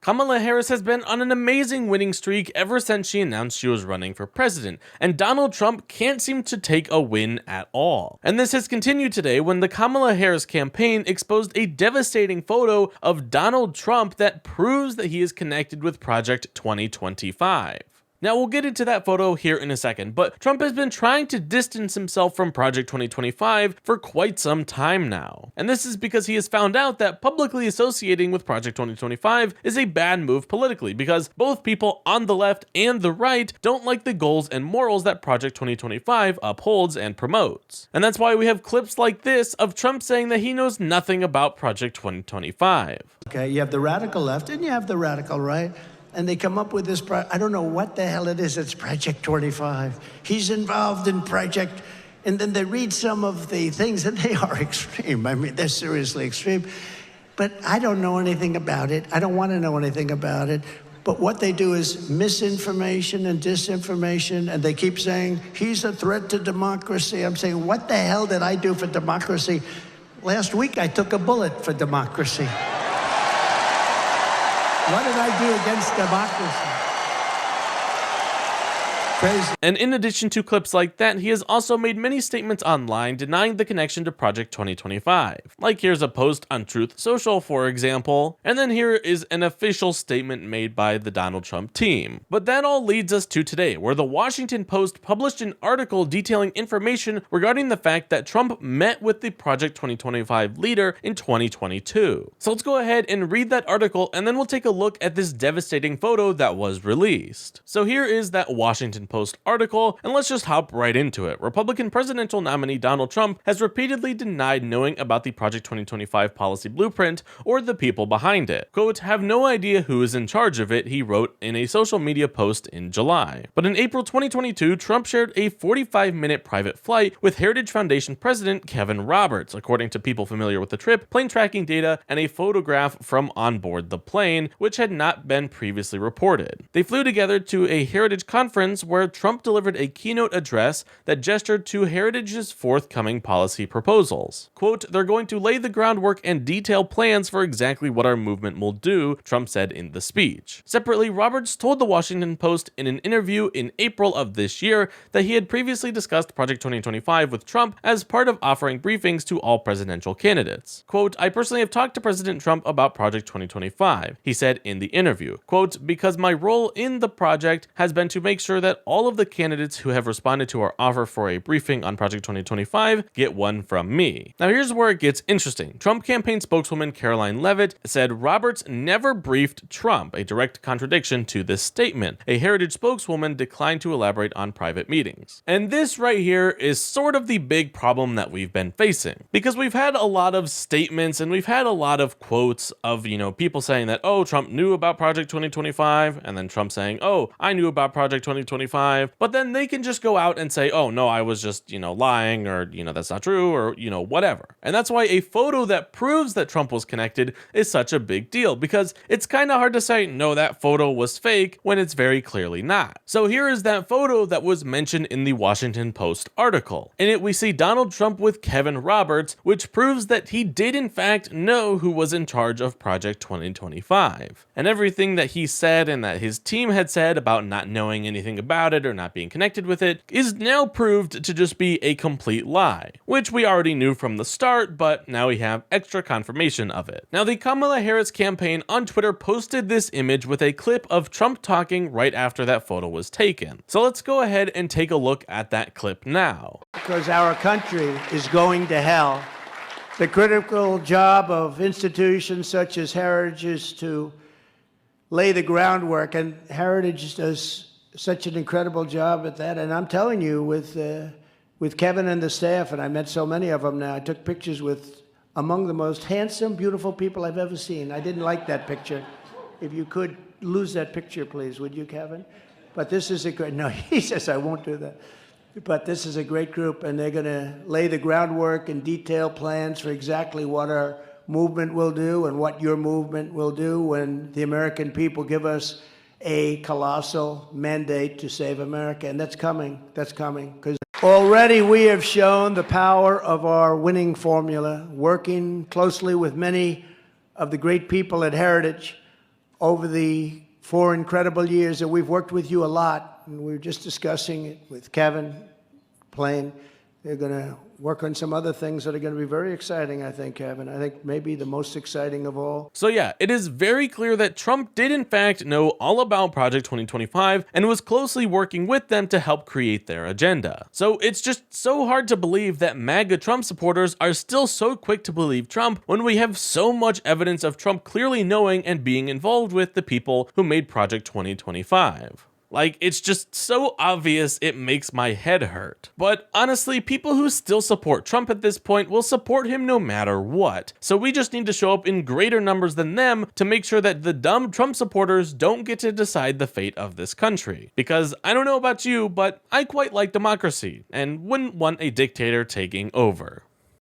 Kamala Harris has been on an amazing winning streak ever since she announced she was running for president, and Donald Trump can't seem to take a win at all. And this has continued today when the Kamala Harris campaign exposed a devastating photo of Donald Trump that proves that he is connected with Project 2025. Now, we'll get into that photo here in a second, but Trump has been trying to distance himself from Project 2025 for quite some time now. And this is because he has found out that publicly associating with Project 2025 is a bad move politically, because both people on the left and the right don't like the goals and morals that Project 2025 upholds and promotes. And that's why we have clips like this of Trump saying that he knows nothing about Project 2025. Okay, you have the radical left and you have the radical right. And they come up with this, I don't know what the hell it is, it's Project 25. He's involved in Project, and then they read some of the things and they are extreme. I mean, they're seriously extreme. But I don't know anything about it. I don't want to know anything about it. But what they do is misinformation and disinformation, and they keep saying, he's a threat to democracy. I'm saying, what the hell did I do for democracy? Last week I took a bullet for democracy. What did I do against democracy? Crazy. And in addition to clips like that, he has also made many statements online denying the connection to Project 2025. Like here's a post on Truth Social, for example, and then here is an official statement made by the Donald Trump team. But that all leads us to today, where the Washington Post published an article detailing information regarding the fact that Trump met with the Project 2025 leader in 2022. So let's go ahead and read that article, and then we'll take a look at this devastating photo that was released. So here is that Washington Post article, and let's just hop right into it. Republican presidential nominee Donald Trump has repeatedly denied knowing about the Project 2025 policy blueprint or the people behind it. Quote, have no idea who is in charge of it, he wrote in a social media post in July. But in April 2022, Trump shared a 45-minute private flight with Heritage Foundation president Kevin Roberts, according to people familiar with the trip, plane tracking data, and a photograph from on board the plane, which had not been previously reported. They flew together to a Heritage conference where Trump delivered a keynote address that gestured to Heritage's forthcoming policy proposals. Quote, they're going to lay the groundwork and detail plans for exactly what our movement will do, Trump said in the speech. Separately, Roberts told the Washington Post in an interview in April of this year that he had previously discussed Project 2025 with Trump as part of offering briefings to all presidential candidates. Quote, I personally have talked to President Trump about Project 2025, he said in the interview. Quote, because my role in the project has been to make sure that all of the candidates who have responded to our offer for a briefing on Project 2025 get one from me. Now here's where it gets interesting. Trump campaign spokeswoman Caroline Leavitt said Roberts never briefed Trump, a direct contradiction to this statement. A Heritage spokeswoman declined to elaborate on private meetings. And this right here is sort of the big problem that we've been facing, because we've had a lot of statements and we've had a lot of quotes of, people saying that, oh, Trump knew about Project 2025, and then Trump saying, oh, I knew about Project 2025, but then they can just go out and say, oh, no, I was just, lying, or, that's not true, or, whatever. And that's why a photo that proves that Trump was connected is such a big deal, because it's kind of hard to say, no, that photo was fake when it's very clearly not. So here is that photo that was mentioned in the Washington Post article. In it, we see Donald Trump with Kevin Roberts, which proves that he did in fact know who was in charge of Project 2025. And everything that he said and that his team had said about not knowing anything about it or not being connected with it is now proved to just be a complete lie, which we already knew from the start, but now we have extra confirmation of it. Now, the Kamala Harris campaign on Twitter posted this image with a clip of Trump talking right after that photo was taken. So let's go ahead and take a look at that clip now. Because our country is going to hell. The critical job of institutions such as Heritage is to lay the groundwork, and Heritage does such an incredible job at that. And I'm telling you, with Kevin and the staff, and I met so many of them now, I took pictures with among the most handsome, beautiful people I've ever seen. I didn't like that picture. If you could lose that picture, please, would you, Kevin? But this is a great, no, he says I won't do that. But this is a great group, and they're going to lay the groundwork and detail plans for exactly what our movement will do and what your movement will do when the American people give us a colossal mandate to save America. And that's coming, because already we have shown the power of our winning formula, working closely with many of the great people at Heritage over the 4 incredible years that we've worked with you a lot, and we were just discussing it with Kevin Plain. They're going to work on some other things that are going to be very exciting, I think, Kevin. I think maybe the most exciting of all. So yeah, it is very clear that Trump did in fact know all about Project 2025 and was closely working with them to help create their agenda. So it's just so hard to believe that MAGA Trump supporters are still so quick to believe Trump when we have so much evidence of Trump clearly knowing and being involved with the people who made Project 2025. Like, it's just so obvious it makes my head hurt. But honestly, people who still support Trump at this point will support him no matter what. So we just need to show up in greater numbers than them to make sure that the dumb Trump supporters don't get to decide the fate of this country. Because I don't know about you, but I quite like democracy and wouldn't want a dictator taking over.